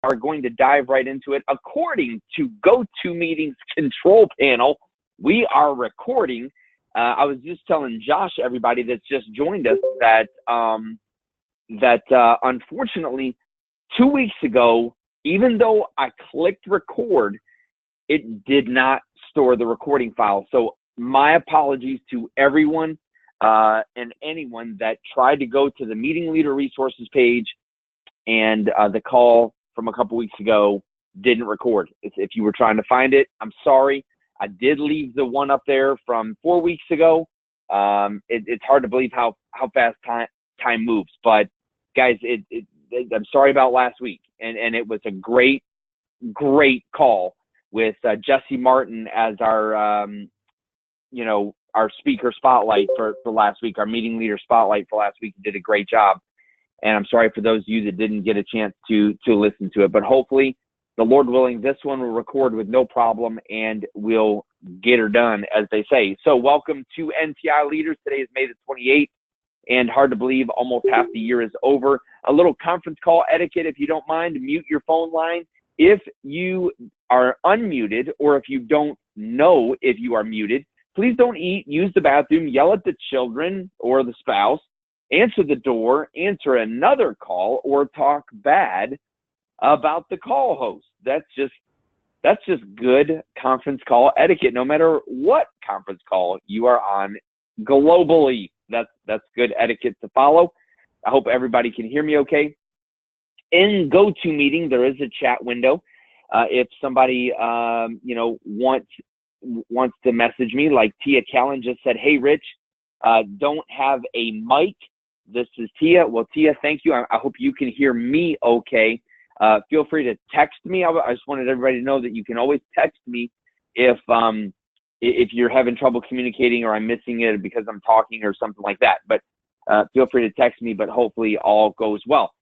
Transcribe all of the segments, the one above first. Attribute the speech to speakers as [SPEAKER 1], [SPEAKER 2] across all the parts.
[SPEAKER 1] are going to dive right into it. According to GoToMeeting's control panel, we are recording. I was just telling Josh, everybody that's just joined us, that unfortunately 2 weeks ago, even though I clicked record, it did not store the recording file. So my apologies to everyone and anyone that tried to go to the meeting leader resources page and the call from a couple weeks ago didn't record. If you were trying to find it, I'm sorry. I did leave the one up there from 4 weeks ago. It's hard to believe how fast time moves. But guys, I'm sorry about last week. And it was a great call with Jesse Martin as our, our speaker spotlight for last week, our meeting leader spotlight for last week. He did a great job. And I'm sorry for those of you that didn't get a chance to listen to it. But hopefully, the Lord willing, this one will record with no problem and we'll get her done, as they say. So welcome to NTi Leaders. Today is May the 28th, and hard to believe almost half the year is over. A little conference call etiquette, if you don't mind. Mute your phone line if you are unmuted, or if you don't know if you are muted. Please don't eat, use the bathroom, yell at the children or the spouse, answer the door, answer another call, or talk bad about the call host. That's just good conference call etiquette, no matter what conference call you are on globally. That's good etiquette to follow. I hope everybody can hear me okay. In GoToMeeting, there is a chat window. If somebody wants to message me, like Tia Callan just said, "Hey Rich, don't have a mic. This is Tia." Well, Tia, thank you. I hope you can hear me okay. Feel free to text me. I just wanted everybody to know that you can always text me if you're having trouble communicating or I'm missing it because I'm talking or something like that. But feel free to text me, but hopefully all goes well.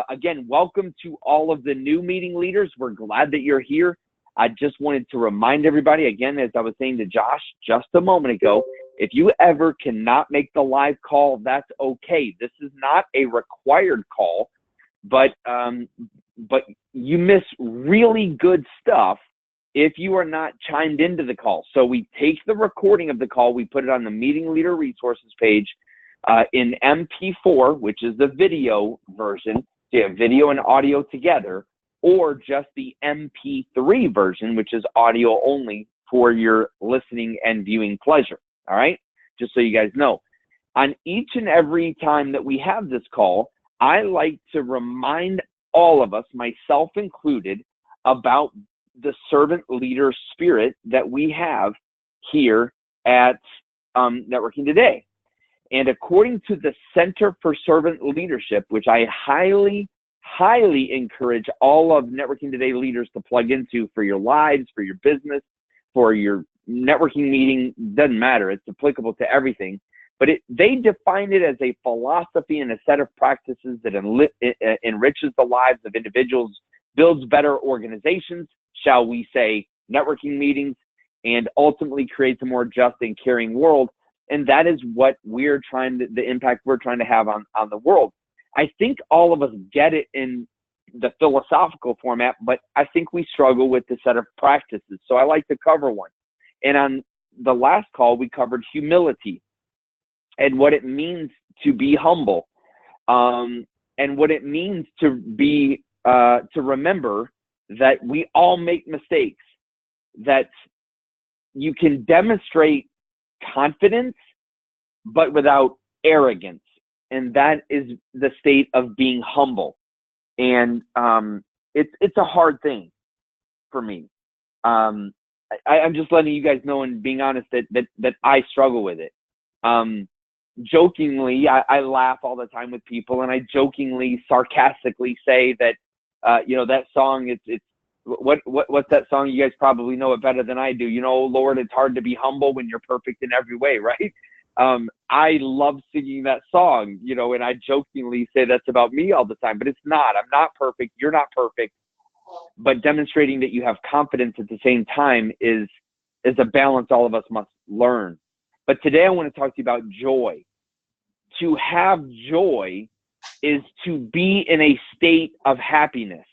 [SPEAKER 1] Again, welcome to all of the new meeting leaders. We're glad that you're here. I just wanted to remind everybody, again, as I was saying to Josh just a moment ago, if you ever cannot make the live call, that's okay. This is not a required call, but you miss really good stuff if you are not chimed into the call. So we take the recording of the call, we put it on the meeting leader resources page in MP4, which is the video version, so you have video and audio together, or just the MP3 version, which is audio only for your listening and viewing pleasure. All right, just so you guys know. On each and every time that we have this call, I like to remind all of us, myself included, about the servant leader spirit that we have here at Networking Today. And according to the Center for Servant Leadership, which I highly encourage all of Networking Today leaders to plug into for your lives, for your business, for your networking meeting, doesn't matter. It's applicable to everything. But they define it as a philosophy and a set of practices that enriches the lives of individuals, builds better organizations, shall we say, networking meetings, and ultimately creates a more just and caring world. And that is what the impact we're trying to have on the world. I think all of us get it in the philosophical format, but I think we struggle with the set of practices. So I like to cover one. And on the last call, we covered humility and what it means to be humble, and what it means to remember that we all make mistakes, that you can demonstrate confidence, but without arrogance. And that is the state of being humble. And it's a hard thing for me. I'm just letting you guys know and being honest that I struggle with it. Jokingly, I laugh all the time with people, and I jokingly, sarcastically say that, that song, what's that song? You guys probably know it better than I do. Lord, it's hard to be humble when you're perfect in every way, right? I love singing that song, and I jokingly say that's about me all the time, but it's not. I'm not perfect. You're not perfect. But demonstrating that you have confidence at the same time is a balance all of us must learn. But today I want to talk to you about joy. To have joy is to be in a state of happiness.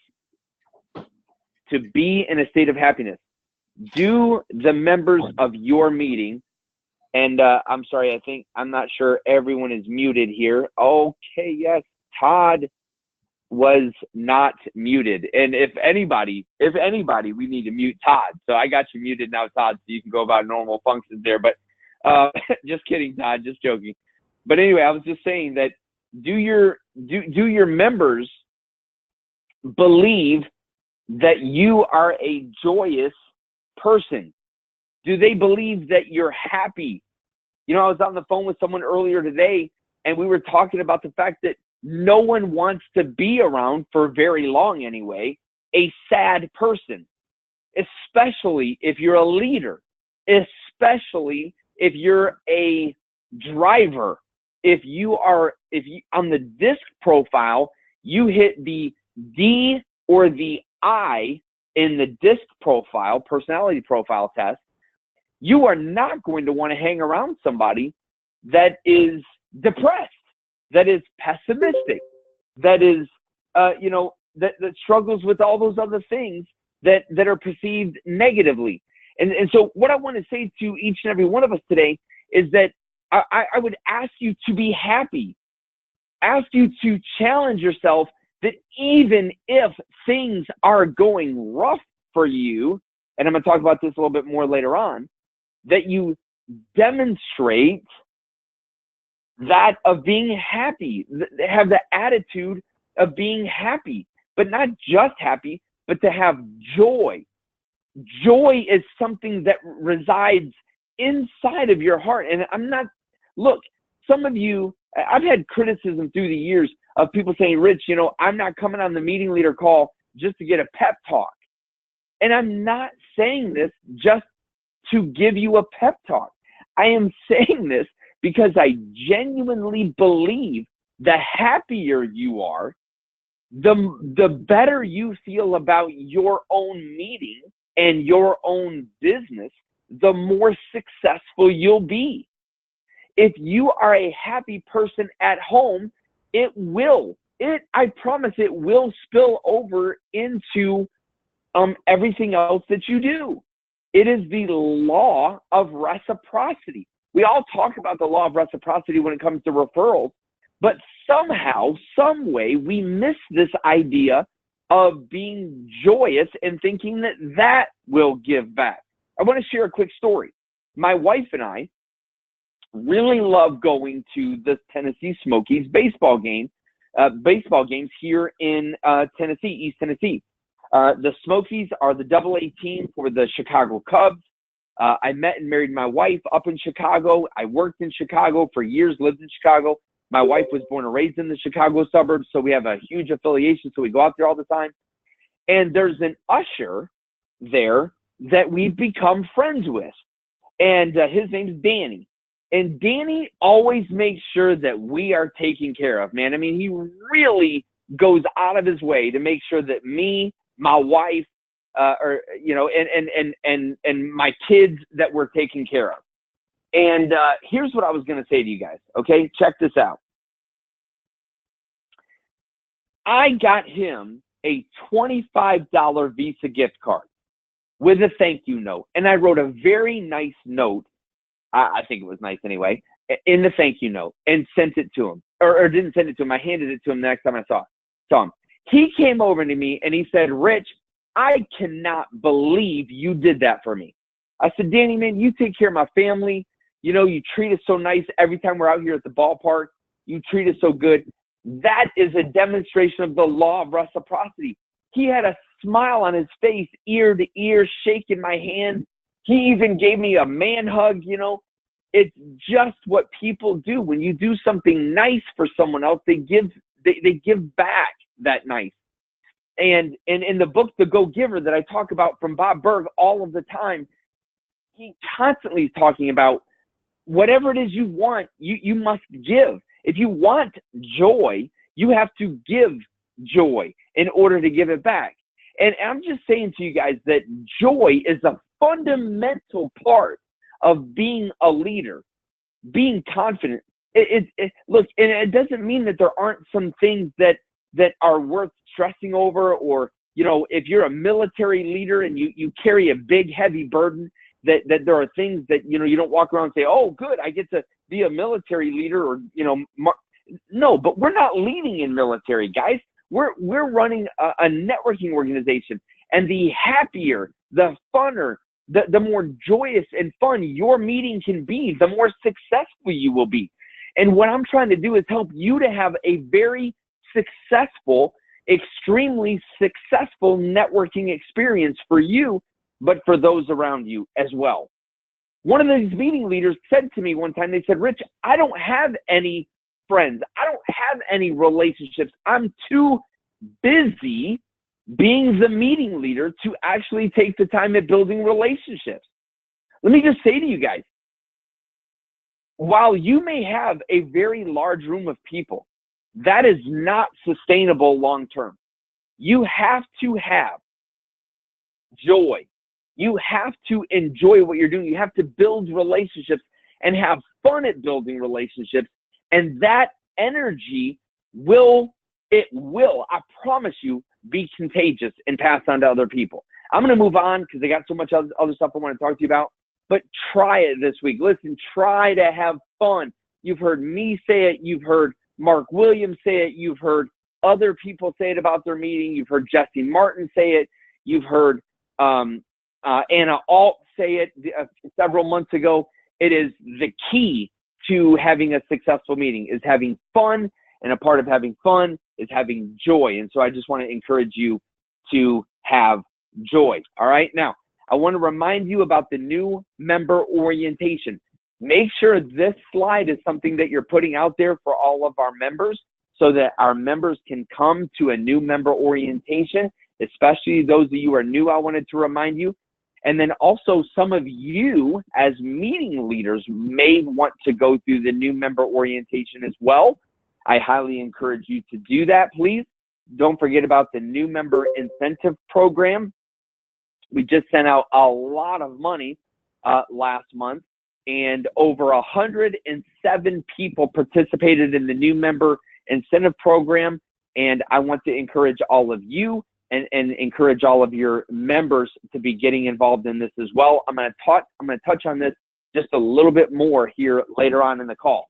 [SPEAKER 1] to be in a state of happiness, do the members of your meeting, and I'm sorry, I'm not sure everyone is muted here. Okay, yes, Todd was not muted. And if anybody, we need to mute Todd. So I got you muted now, Todd, so you can go about normal functions there. But just kidding, Todd, just joking. But anyway, I was just saying that do your members believe that you are a joyous person? Do they believe that you're happy? You know, I was on the phone with someone earlier today, and we were talking about the fact that no one wants to be around, for very long anyway, a sad person, especially if you're a leader, especially if you're a driver. If you on the DISC profile, you hit the D or the I in the DISC profile, personality profile test, you are not going to want to hang around somebody that is depressed, that is pessimistic, that is, that struggles with all those other things that are perceived negatively. And so what I want to say to each and every one of us today is that I would ask you to be happy, ask you to challenge yourself that even if things are going rough for you, and I'm going to talk about this a little bit more later on, that you demonstrate that of being happy, have the attitude of being happy, but not just happy, but to have joy. Joy is something that resides inside of your heart. And look, some of you, I've had criticism through the years of people saying, Rich, I'm not coming on the meeting leader call just to get a pep talk. And I'm not saying this just to give you a pep talk. I am saying this because I genuinely believe the happier you are, the better you feel about your own meeting and your own business, the more successful you'll be. If you are a happy person at home, I promise it will spill over into everything else that you do. It is the law of reciprocity. We all talk about the law of reciprocity when it comes to referrals, but somehow, some way, we miss this idea of being joyous and thinking that will give back. I want to share a quick story. My wife and I really love going to the Tennessee Smokies baseball games here in Tennessee, East Tennessee. The Smokies are the AA team for the Chicago Cubs. I met and married my wife up in Chicago. I worked in Chicago for years, lived in Chicago. My wife was born and raised in the Chicago suburbs, so we have a huge affiliation, so we go out there all the time. And there's an usher there that we've become friends with, and his name's Danny. And Danny always makes sure that we are taken care of, man. I mean, he really goes out of his way to make sure that me, my wife, and my kids, that we're taken care of. And here's what I was going to say to you guys, okay? Check this out. I got him a $25 Visa gift card with a thank you note. And I wrote a very nice note, I think it was nice anyway, in the thank you note, and sent it to him. Or didn't send it to him, I handed it to him the next time I saw him. He came over to me and he said, Rich, I cannot believe you did that for me. I said, Danny, man, you take care of my family. You treat us so nice every time we're out here at the ballpark. You treat us so good. That is a demonstration of the law of reciprocity. He had a smile on his face, ear to ear, shaking my hand. He even gave me a man hug. It's just what people do. When you do something nice for someone else, they give back that nice. And in the book, The Go-Giver, that I talk about from Bob Berg all of the time, he constantly is talking about whatever it is you want, you must give. If you want joy, you have to give joy in order to give it back. And I'm just saying to you guys that joy is a fundamental part of being a leader, being confident. Look, and it doesn't mean that there aren't some things that are worth stressing over or if you're a military leader and you carry a big, heavy burden, that there are things that, you don't walk around and say, oh, good, I get to be a military leader, or, no, but we're not leading in military, guys. We're running a networking organization, and the happier, the funner, the more joyous and fun your meeting can be, the more successful you will be. And what I'm trying to do is help you to have a very successful, extremely successful networking experience for you, but for those around you as well. One of these meeting leaders said to me one time, they said, Rich, I don't have any friends. I don't have any relationships. I'm too busy being the meeting leader to actually take the time at building relationships. Let me just say to you guys, while you may have a very large room of people, that is not sustainable long term. You have to have joy. You have to enjoy what you're doing. You have to build relationships and have fun at building relationships. And that energy will, I promise you, be contagious and pass on to other people. I'm going to move on because I got so much other stuff I want to talk to you about. But try it this week. Listen, try to have fun. You've heard me say it. You've heard Mark Williams say it. You've heard other people say it about their meeting. You've heard Jesse Martin say it. You've heard Anna Alt say it several months ago. It is the key to having a successful meeting is having fun, and a part of having fun is having joy. And so I just want to encourage you to have joy. All right. Now, I want to remind you about the new member orientation. Make sure this slide is something that you're putting out there for all of our members so that our members can come to a new member orientation, especially those of you who are new. I wanted to remind you. And then also some of you as meeting leaders may want to go through the new member orientation as well. I highly encourage you to do that, please. Don't forget about the new member incentive program. We just sent out a lot of money last month, and over 107 people participated in the new member incentive program. And I want to encourage all of you and encourage all of your members to be getting involved in this as well. I'm going to touch on this just a little bit more here later on in the call.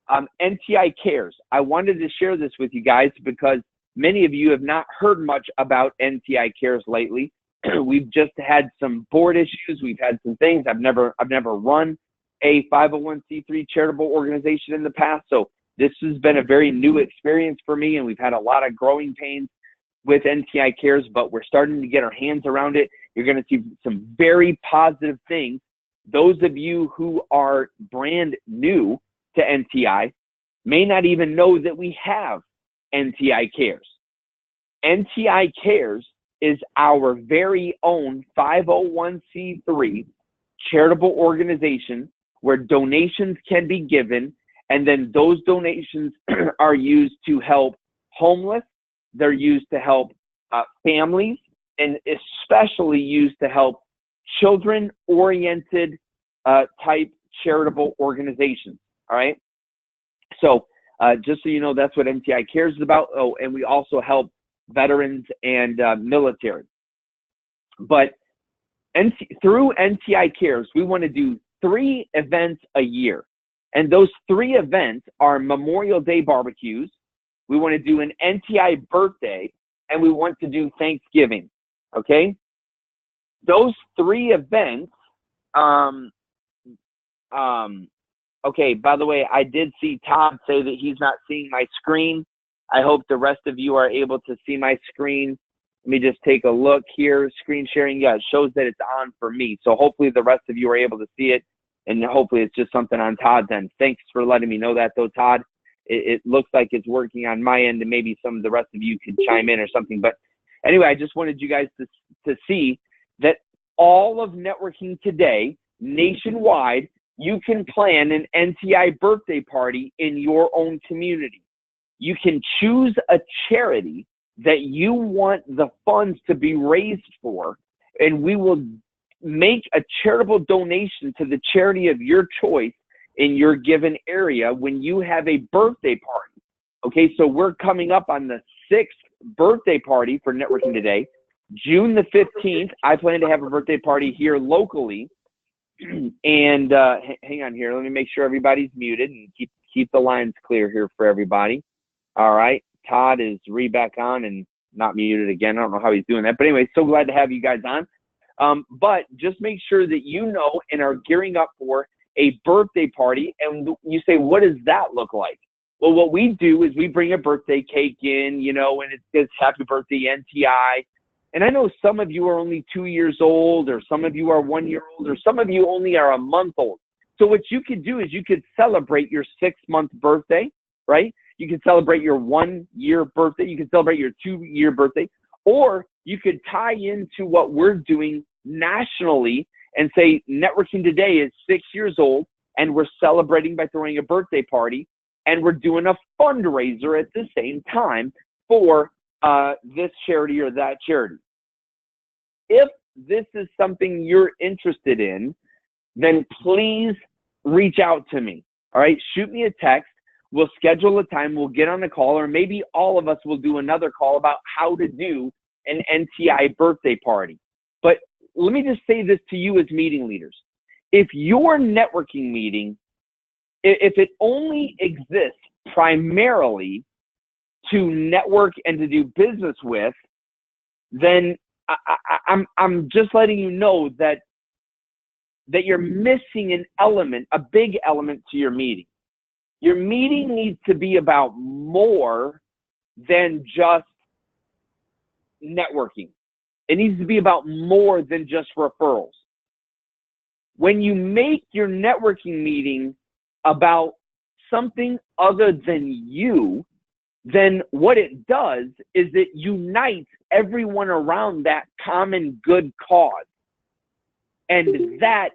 [SPEAKER 1] NTi Cares. I wanted to share this with you guys because many of you have not heard much about NTi Cares lately. We've just had some board issues. We've had some things. I've never run a 501c3 charitable organization in the past, so this has been a very new experience for me, and we've had a lot of growing pains with NTi Cares, but we're starting to get our hands around it. You're going to see some very positive things. Those of you who are brand new to NTi may not even know that we have NTi Cares. NTi Cares is our very own 501c3 charitable organization where donations can be given, and then those donations are used to help homeless. They're used to help families, and especially used to help children-oriented type charitable organizations. All right. So just so you know, that's what NTi Cares is about. Oh, and we also help veterans and military. But through NTi Cares, we want to do 3 events a year. And those 3 events are Memorial Day barbecues. We want to do an NTi birthday, and we want to do Thanksgiving. Okay? Those 3 events, okay, by the way, I did see Todd say that he's not seeing my screen. I hope the rest of you are able to see my screen. Let me just take a look here. Screen sharing, yeah, it shows that it's on for me. So hopefully the rest of you are able to see it, and hopefully it's just something on Todd's end. Thanks for letting me know that, though, Todd. It looks like it's working on my end, and maybe some of the rest of you could chime in or something. But anyway, I just wanted you guys to see that all of networking today, nationwide, you can plan an NTi birthday party in your own community. You can choose a charity that you want the funds to be raised for, and we will make a charitable donation to the charity of your choice in your given area when you have a birthday party. Okay, so we're coming up on the 6th birthday party for Networking Today. June the 15th, I plan to have a birthday party here locally. And hang on here. Let me make sure everybody's muted and keep the lines clear here for everybody. All right. Todd is back on and not muted again. I don't know how he's doing that. But anyway, so glad to have you guys on. But just make sure that you know and are gearing up for a birthday party. And you say, what does that look like? Well, what we do is we bring a birthday cake in, you know, and it says happy birthday NTi. And I know some of you are only 2 years old, or some of you are 1 year old, or some of you only are a month old. So what you could do is you could celebrate your 6-month birthday, right? You could celebrate your 1 year birthday. You could celebrate your 2 year birthday, or you could tie into what we're doing nationally and say Networking Today is 6 years old and we're celebrating by throwing a birthday party, and we're doing a fundraiser at the same time for this charity or that charity. If this is something you're interested in, then please reach out to me. All right, shoot me a text. We'll schedule a time. We'll get on a call, or maybe all of us will do another call about how to do an NTi birthday party. But let me just say this to you as meeting leaders. If your networking meeting, if it only exists primarily to network and to do business with, then I'm just letting you know that you're missing an element, a big element to your meeting. Your meeting needs to be about more than just networking. It needs to be about more than just referrals. When you make your networking meeting about something other than you, then what it does is it unites everyone around that common good cause. And that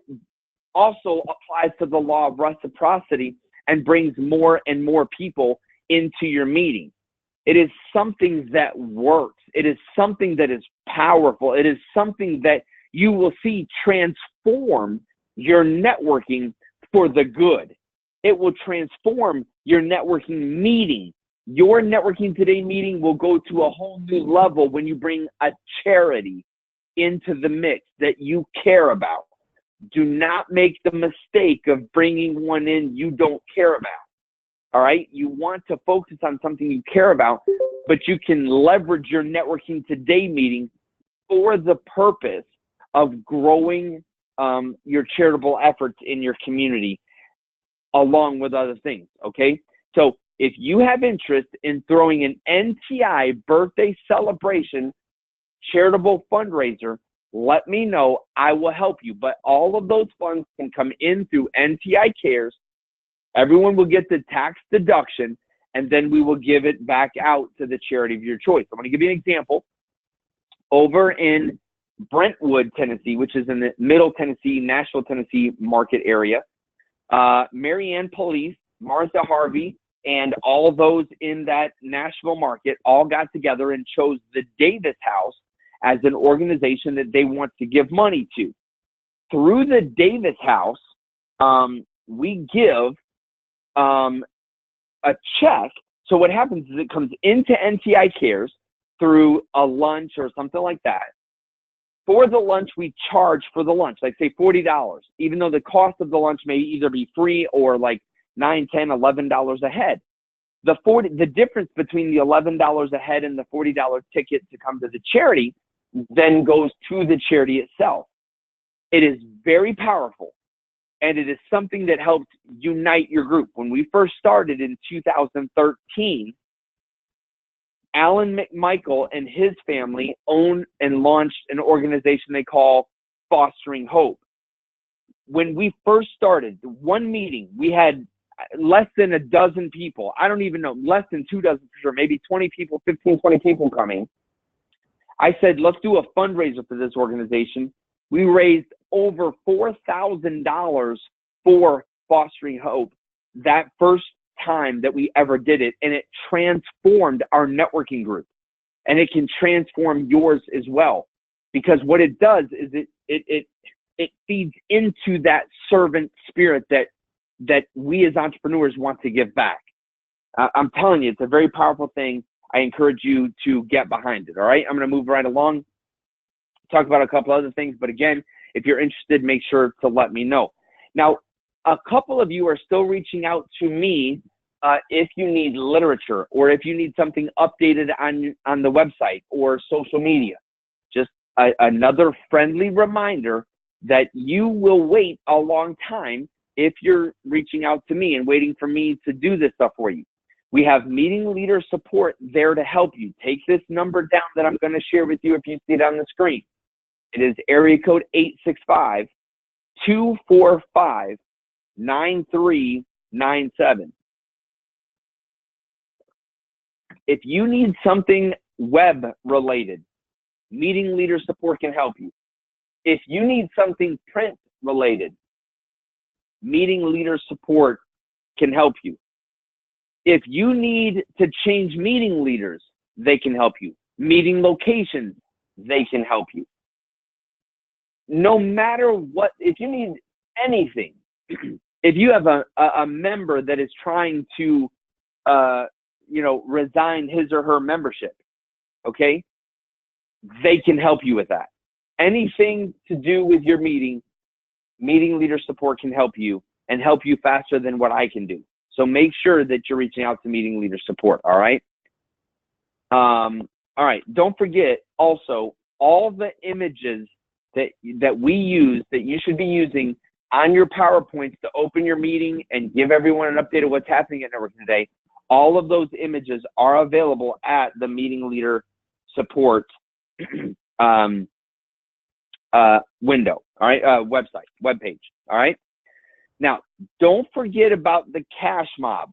[SPEAKER 1] also applies to the law of reciprocity and brings more and more people into your meeting. It is something that works. It is something that is powerful. It is something that you will see transform your networking for the good. It will transform your networking meeting. Your Networking Today meeting will go to a whole new level when you bring a charity into the mix that you care about. Do not make the mistake of bringing one in you don't care about. All right? You want to focus on something you care about, but you can leverage your Networking Today meeting for the purpose of growing your charitable efforts in your community along with other things, okay? So if you have interest in throwing an NTi birthday celebration charitable fundraiser, let me know. I will help you. But all of those funds can come in through NTi Cares. Everyone will get the tax deduction, and then we will give it back out to the charity of your choice. I'm going to give you an example. Over in Brentwood, Tennessee, which is in the Middle Tennessee, Nashville, Tennessee market area, Marianne Police, Martha Harvey, and all those in that Nashville market all got together and chose the Davis House as an organization that they want to give money to. Through the Davis House, we give a check. So what happens is it comes into NTi Cares through a lunch or something like that. For the lunch, we charge for the lunch, like say $40, even though the cost of the lunch may either be free or like $9, $10, $11 a head. The difference between the $11 a head and the $40 ticket to come to the charity then goes to the charity itself. It is very powerful, and it is something that helped unite your group. When we first started in 2013, Alan McMichael and his family owned and launched an organization they call Fostering Hope. When we first started, one meeting, we had less than a dozen people. I don't even know, less than 2 dozen for sure, maybe 20 people, 15, 20 people coming. I said, let's do a fundraiser for this organization. We raised over $4,000 for Fostering Hope that first time that we ever did it, and it transformed our networking group, and it can transform yours as well, because what it does is it feeds into that servant spirit that we as entrepreneurs want to give back. I'm telling you, it's a very powerful thing. I encourage you to get behind it. All right, I'm going to move right along. talk about a couple other things. But again, if you're interested, make sure to let me know. Now, a couple of you are still reaching out to me if you need literature or if you need something updated on the website or social media. Just another friendly reminder that you will wait a long time if you're reaching out to me and waiting for me to do this stuff for you. We have meeting leader support there to help you. Take this number down that I'm going to share with you if you see it on the screen. It is area code 865-245-9397. If you need something web related, meeting leader support can help you. If you need something print related, meeting leader support can help you. If you need to change meeting leaders, they can help you. Meeting locations, they can help you. No matter what, if you need anything, if you have a member that is trying to, resign his or her membership, okay, they can help you with that. Anything to do with your meeting leader support can help you and help you faster than what I can do. So make sure that you're reaching out to meeting leader support, all right? All right, don't forget also all the images that we use that you should be using on your PowerPoints to open your meeting and give everyone an update of what's happening at Networking Today. All of those images are available at the meeting leader support window, all right, webpage, all right? Now, don't forget about the Cash Mob.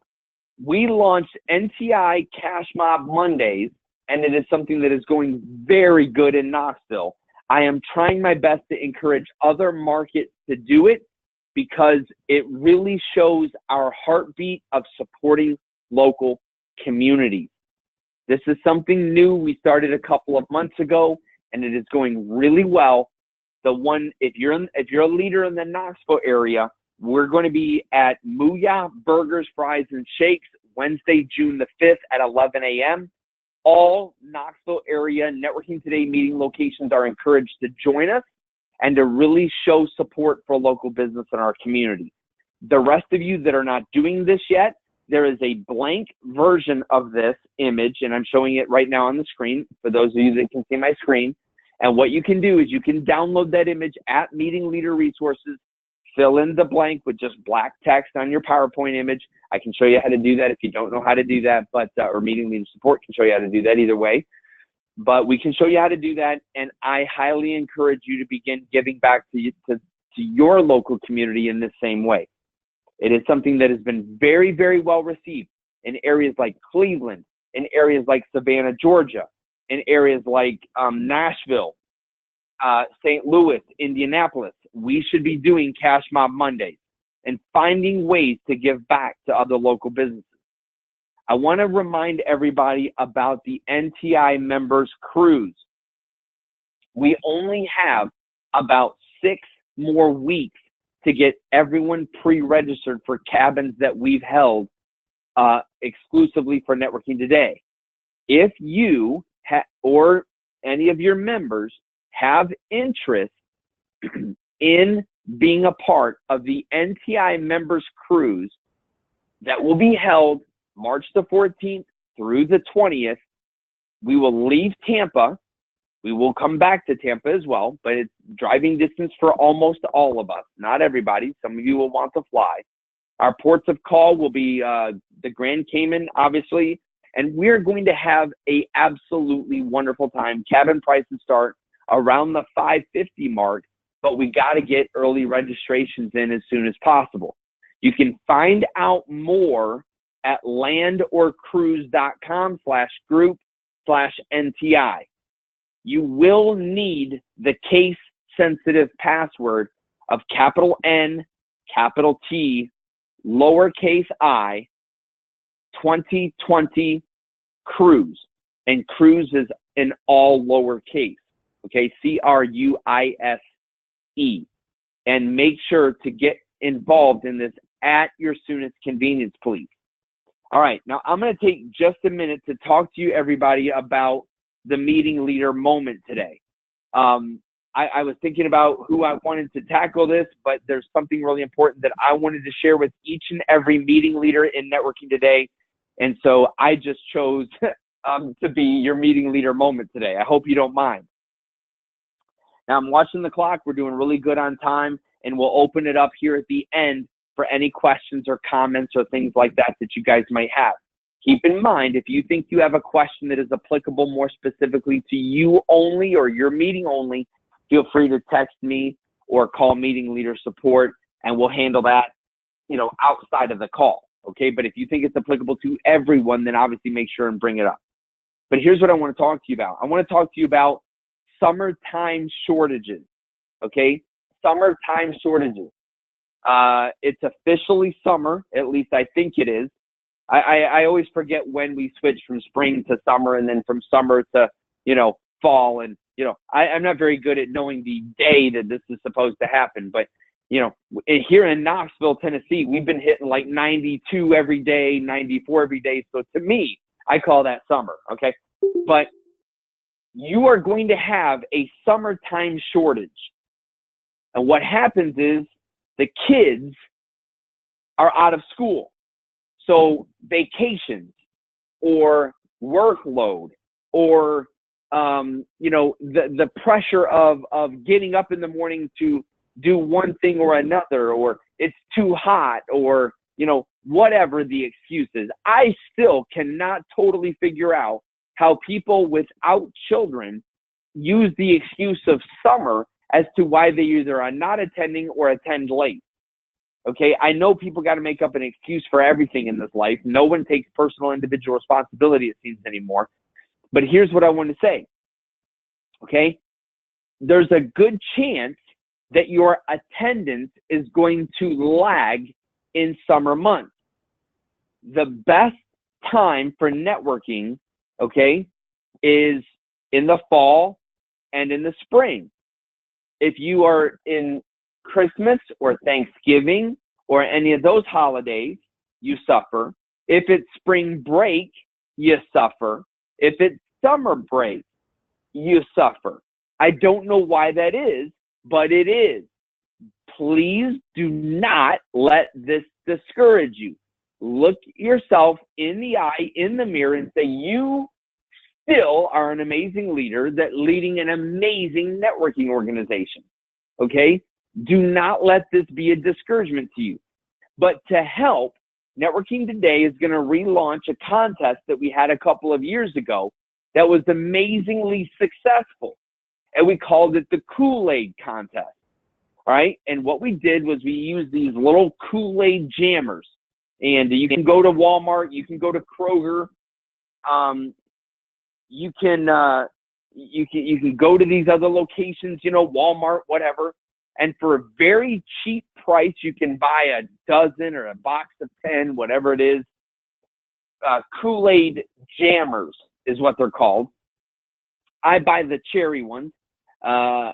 [SPEAKER 1] We launched NTi Cash Mob Mondays, and it is something that is going very good in Knoxville. I am trying my best to encourage other markets to do it because it really shows our heartbeat of supporting local communities. This is something new we started a couple of months ago, and it is going really well. If you're a leader in the Knoxville area, we're going to be at Mooyah Burgers, Fries, and Shakes Wednesday, June the 5th at 11 a.m. All Knoxville area Networking Today meeting locations are encouraged to join us and to really show support for local business in our community. The rest of you that are not doing this yet, there is a blank version of this image, and I'm showing it right now on the screen for those of you that can see my screen. And what you can do is you can download that image at Meeting Leader Resources, fill in the blank with just black text on your PowerPoint image. I can show you how to do that if you don't know how to do that, but or Meeting Leader Support can show you how to do that either way. But we can show you how to do that, and I highly encourage you to begin giving back to your local community in this same way. It is something that has been very, very well received in areas like Cleveland, in areas like Savannah, Georgia, in areas like Nashville, St. Louis, Indianapolis. We should be doing Cash Mob Mondays and finding ways to give back to other local businesses. I want to remind everybody about the NTi Members Cruise. We only have about 6 more weeks to get everyone pre-registered for cabins that we've held exclusively for Networking Today. If you or any of your members have interest in being a part of the NTi Members Cruise that will be held March the 14th through the 20th, we will leave Tampa. We will come back to Tampa as well, but it's driving distance for almost all of us, not everybody. Some of you will want to fly. Our ports of call will be the Grand Cayman, obviously, and we're going to have a absolutely wonderful time. Cabin prices start around the $550 mark, but we got to get early registrations in as soon as possible. You can find out more at landorcruise.com/group/NTi. You will need the case-sensitive password of capital N, capital T, lowercase I, 2020 Cruise. And Cruise is in all lowercase, okay? CRUISE. And make sure to get involved in this at your soonest convenience, please. All right, now I'm going to take just a minute to talk to you, everybody, about the meeting leader moment today. I was thinking about who I wanted to tackle this, but there's something really important that I wanted to share with each and every meeting leader in networking today. And so I just chose to be your meeting leader moment today. I hope you don't mind. Now I'm watching the clock. We're doing really good on time, and we'll open it up here at the end for any questions or comments or things like that that you guys might have. Keep in mind, if you think you have a question that is applicable more specifically to you only or your meeting only, feel free to text me or call meeting leader support, and we'll handle that, outside of the call. Okay. But if you think it's applicable to everyone, then obviously make sure and bring it up. But here's what I want to talk to you about. I want to talk to you about summertime shortages. Okay. Summertime shortages. It's officially summer. At least I think it is. I always forget when we switch from spring to summer and then from summer to, fall. And, I'm not very good at knowing the day that this is supposed to happen. But, here in Knoxville, Tennessee, we've been hitting like 92 every day, 94 every day. So to me, I call that summer. Okay. But you are going to have a summertime shortage. And what happens is the kids are out of school. So vacations or workload or, the pressure of getting up in the morning to do one thing or another, or it's too hot, or, whatever the excuse is. I still cannot totally figure out how people without children use the excuse of summer as to why they either are not attending or attend late. Okay, I know people got to make up an excuse for everything in this life. No one takes personal individual responsibility, it seems, anymore. But here's what I want to say. Okay, there's a good chance that your attendance is going to lag in summer months. The best time for networking, okay, is in the fall and in the spring. If you are in Christmas or Thanksgiving or any of those holidays, you suffer. If it's spring break, you suffer. If it's summer break, you suffer. I don't know why that is, but it is. Please do not let this discourage you. Look yourself in the eye, in the mirror, and say, you still are an amazing leader that leading an amazing networking organization. Okay? Do not let this be a discouragement to you. But to help, Networking Today is going to relaunch a contest that we had a couple of years ago that was amazingly successful. And we called it the KoolAid Contest. All right? And what we did was we used these little KoolAid jammers. And you can go to Walmart, you can go to Kroger, you can go to these other locations, Walmart, whatever. And for a very cheap price, you can buy a dozen or a box of 10, whatever it is. KoolAid jammers is what they're called. I buy the cherry ones.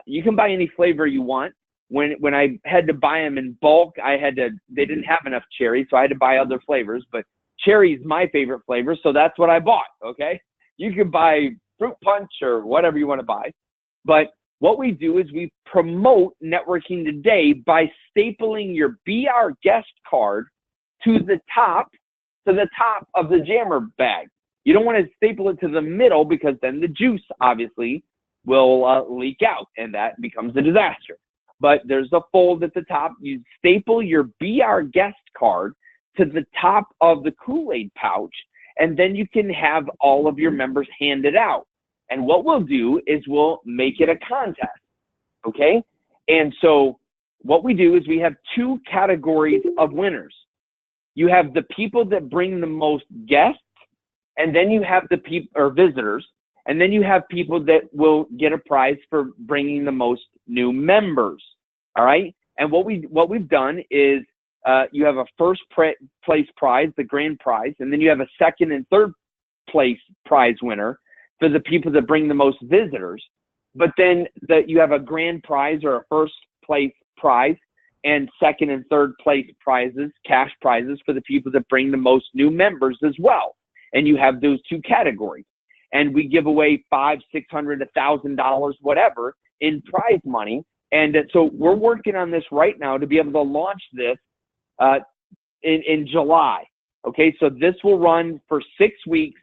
[SPEAKER 1] You can buy any flavor you want. When I had to buy them in bulk, they didn't have enough cherry, so I had to buy other flavors. But cherry is my favorite flavor, so that's what I bought, okay? You can buy fruit punch or whatever you want to buy. But what we do is we promote Networking Today by stapling your Be Our Guest card to the top of the jammer bag. You don't want to staple it to the middle because then the juice obviously will leak out, and that becomes a disaster. But there's a fold at the top. You staple your Be Our Guest card to the top of the KoolAid pouch, and then you can have all of your members handed out. And what we'll do is we'll make it a contest, okay? And so what we do is we have two categories of winners. You have the people that bring the most guests, and then you have the people or visitors, and then you have people that will get a prize for bringing the most new members, all right? And what we've done is you have a first place prize, the grand prize, and then you have a second and third place prize winner for the people that bring the most visitors. But then you have a grand prize or a first place prize and second and third place prizes, cash prizes for the people that bring the most new members as well. And you have those two categories. and we give away $500, $600, $1,000, whatever in prize money. And so we're working on this right now to be able to launch this in July. Okay, so this will run for 6 weeks,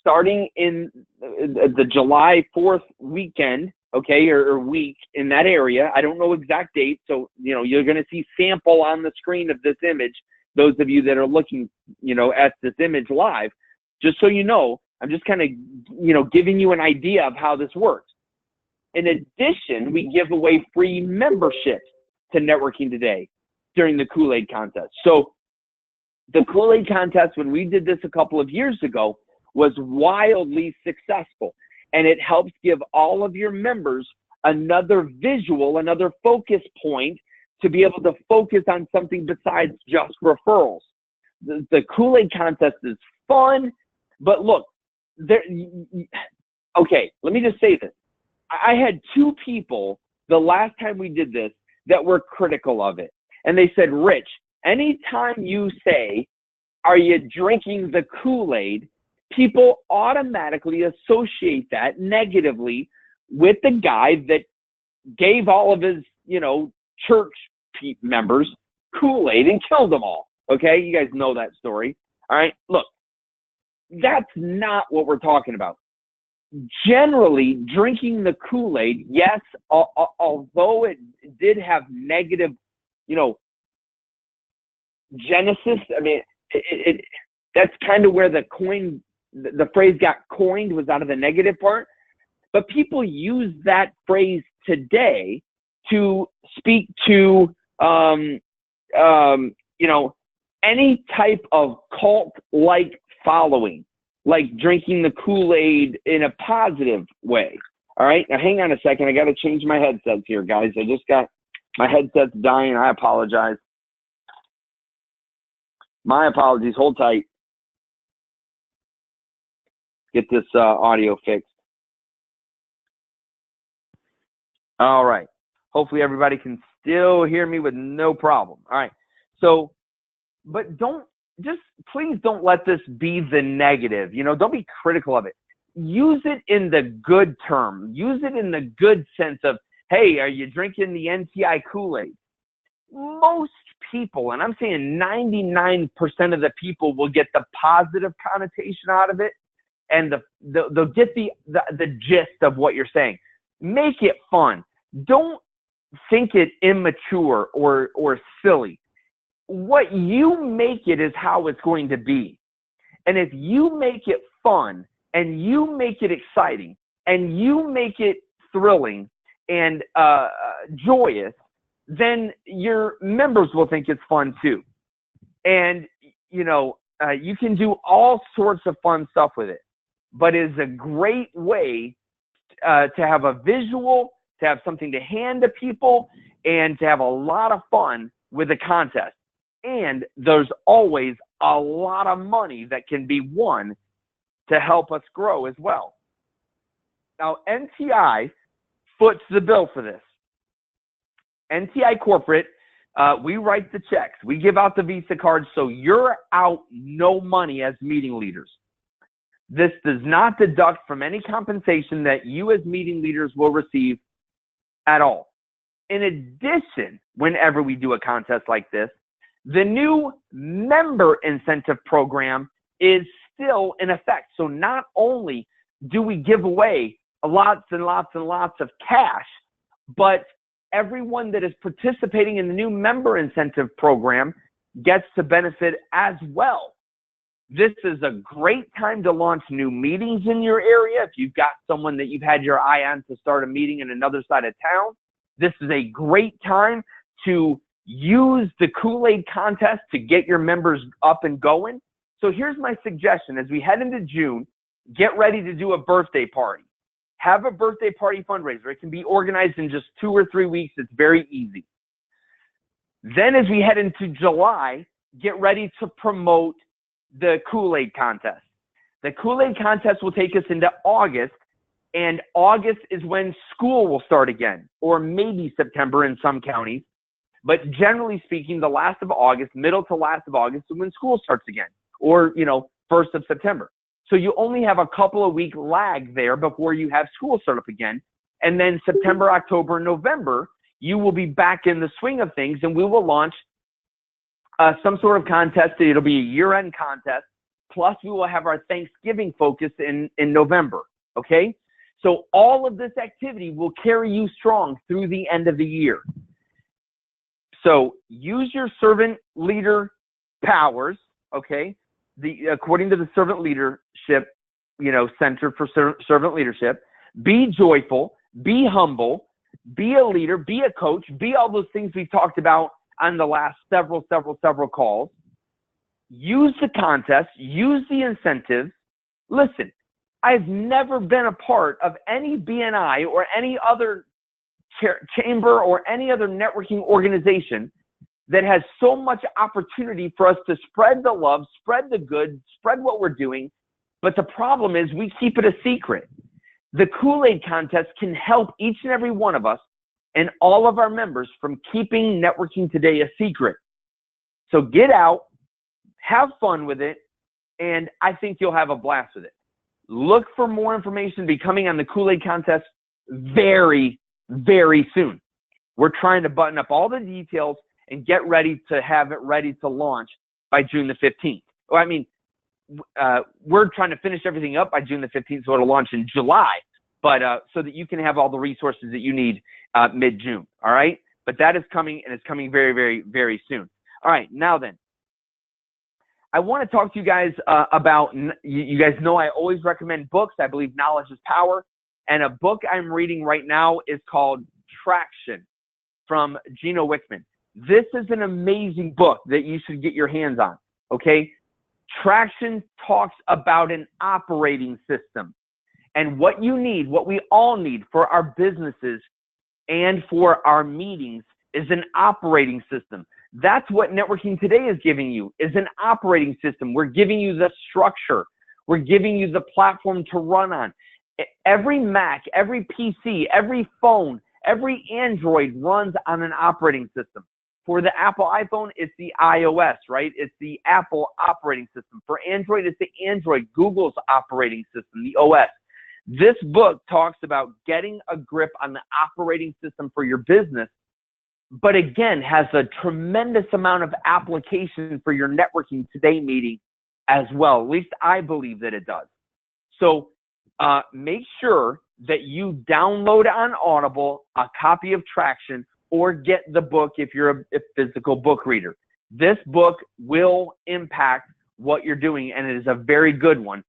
[SPEAKER 1] starting in the July 4th weekend, okay, or week in that area. I don't know exact date, so, you're going to see sample on the screen of this image, those of you that are looking, at this image live. Just so you know, I'm just kind of, giving you an idea of how this works. In addition, we give away free memberships to Networking Today during the KoolAid Contest. So the KoolAid Contest, when we did this a couple of years ago, was wildly successful. And it helps give all of your members another visual, another focus point to be able to focus on something besides just referrals. The KoolAid Contest is fun, but look, okay, let me just say this. I had 2 people the last time we did this that were critical of it. And they said, Rich, anytime you say, are you drinking the Kool-Aid, people automatically associate that negatively with the guy that gave all of his, church members Kool-Aid and killed them all. Okay, you guys know that story. All right, look, that's not what we're talking about. Generally, drinking the Kool-Aid, yes, although it did have negative, genesis. I mean, that's kind of where the phrase got coined, was out of the negative part. But people use that phrase today to speak to, any type of cult-like following, like drinking the Kool-Aid in a positive way. All right, now hang on a second. I got to change my headsets here, guys. I just got my headset's dying. I apologize. My apologies. Hold tight. Get this audio fixed. All right. Hopefully everybody can still hear me with no problem. All right. So, but please don't let this be the negative. Don't be critical of it. Use it in the good term. Use it in the good sense of, hey, are you drinking the NTi Kool-Aid? Most people, and I'm saying 99% of the people, will get the positive connotation out of it, and they'll get the gist of what you're saying. Make it fun. Don't think it immature or silly. What you make it is how it's going to be. And if you make it fun and you make it exciting and you make it thrilling and joyous, then your members will think it's fun too. And, you can do all sorts of fun stuff with it, but it's a great way to have a visual, to have something to hand to people, and to have a lot of fun with the contest. And there's always a lot of money that can be won to help us grow as well. Now, NTi foots the bill for this. NTi Corporate, we write the checks. We give out the Visa cards, so you're out no money as meeting leaders. This does not deduct from any compensation that you as meeting leaders will receive at all. In addition, whenever we do a contest like this, the new member incentive program is still in effect. So not only do we give away lots and lots and lots of cash, but everyone that is participating in the new member incentive program gets to benefit as well. This is a great time to launch new meetings in your area. If you've got someone that you've had your eye on to start a meeting in another side of town, this is a great time to use the KoolAid Contest to get your members up and going. So here's my suggestion. As we head into June, get ready to do a birthday party. Have a birthday party fundraiser. It can be organized in just 2 or 3 weeks. It's very easy. Then as we head into July, get ready to promote the KoolAid Contest. The KoolAid Contest will take us into August, and August is when school will start again, or maybe September in some counties. But generally speaking, the last of August, middle to last of August, is when school starts again, or, 1st of September. So you only have a couple of week lag there before you have school start up again. And then September, October, November, you will be back in the swing of things, and we will launch some sort of contest. It'll be a year-end contest. Plus, we will have our Thanksgiving focus in November, okay? So all of this activity will carry you strong through the end of the year. So use your servant leader powers, okay? According to the Servant Leadership, Center for Servant Leadership, be joyful, be humble, be a leader, be a coach, be all those things we've talked about on the last several calls. Use the contest, use the incentives. Listen, I've never been a part of any BNI or any other chamber or any other networking organization that has so much opportunity for us to spread the love, spread the good, spread what we're doing. But the problem is we keep it a secret. The KoolAid Contest can help each and every one of us and all of our members from keeping Networking Today a secret. So get out, have fun with it, and I think you'll have a blast with it. Look for more information coming on the KoolAid Contest very, very soon. We're trying to button up all the details and get ready to have it ready to launch by June the 15th. Well, I mean, we're trying to finish everything up by June the 15th, so it'll launch in July, but so that you can have all the resources that you need mid-June, all right? But that is coming, and it's coming very, very, very soon. All right, now then, I want to talk to you guys about, you guys know I always recommend books. I believe knowledge is power, and a book I'm reading right now is called Traction from Gino Wickman. This is an amazing book that you should get your hands on, okay? Traction talks about an operating system, and what you need, what we all need for our businesses and for our meetings is an operating system. That's what Networking Today is giving you, is an operating system. We're giving you the structure. We're giving you the platform to run on. Every Mac, every PC, every phone, every Android runs on an operating system. For the Apple iPhone, it's the iOS, right? It's the Apple operating system. For Android, it's the Android, Google's operating system, the OS. This book talks about getting a grip on the operating system for your business, but again, has a tremendous amount of application for your Networking Today meeting as well. At least I believe that it does. So make sure that you download on Audible a copy of Traction, or get the book if you're a physical book reader. This book will impact what you're doing, and it is a very good one,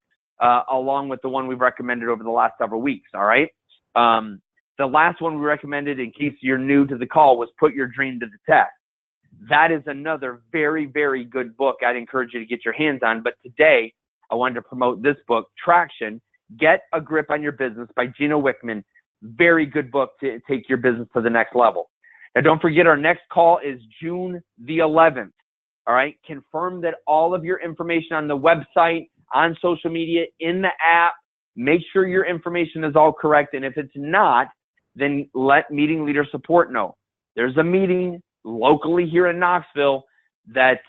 [SPEAKER 1] along with the one we've recommended over the last several weeks, all right? The last one we recommended, in case you're new to the call, was Put Your Dream to the Test. That is another very, very good book I'd encourage you to get your hands on. But today, I wanted to promote this book, Traction, Get a Grip on Your Business by Gino Wickman. Very good book to take your business to the next level. Now, don't forget, our next call is June the 11th, all right? Confirm that all of your information on the website, on social media, in the app, make sure your information is all correct. And if it's not, then let meeting leader support know. There's a meeting locally here in Knoxville that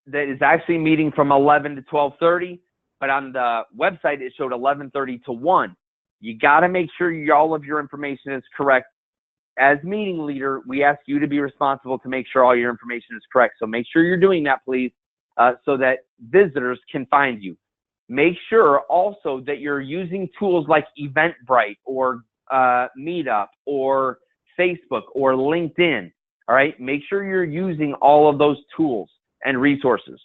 [SPEAKER 1] is actually meeting from 11 to 12:30, but on the website, it showed 11:30 to 1. You got to make sure all of your information is correct. As meeting leader, we ask you to be responsible to make sure all your information is correct. So make sure you're doing that, please, so that visitors can find you. Make sure also that you're using tools like Eventbrite or Meetup or Facebook or LinkedIn, all right? Make sure you're using all of those tools and resources.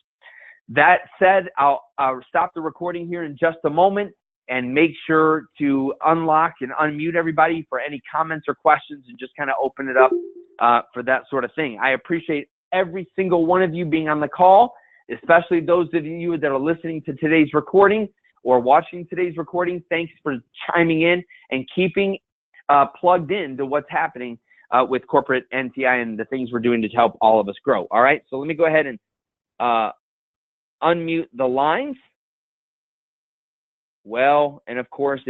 [SPEAKER 1] That said, I'll stop the recording here in just a moment, and make sure to unlock and unmute everybody for any comments or questions, and just kind of open it up for that sort of thing. I appreciate every single one of you being on the call, especially those of you that are listening to today's recording or watching today's recording. Thanks for chiming in and keeping plugged in to what's happening with corporate NTi and the things we're doing to help all of us grow. All right, so let me go ahead and unmute the lines. Well, and of course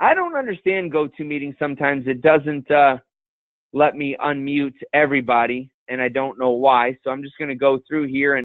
[SPEAKER 1] I don't understand GoToMeeting sometimes. It doesn't let me unmute everybody, and I don't know why. So I'm just going to go through here and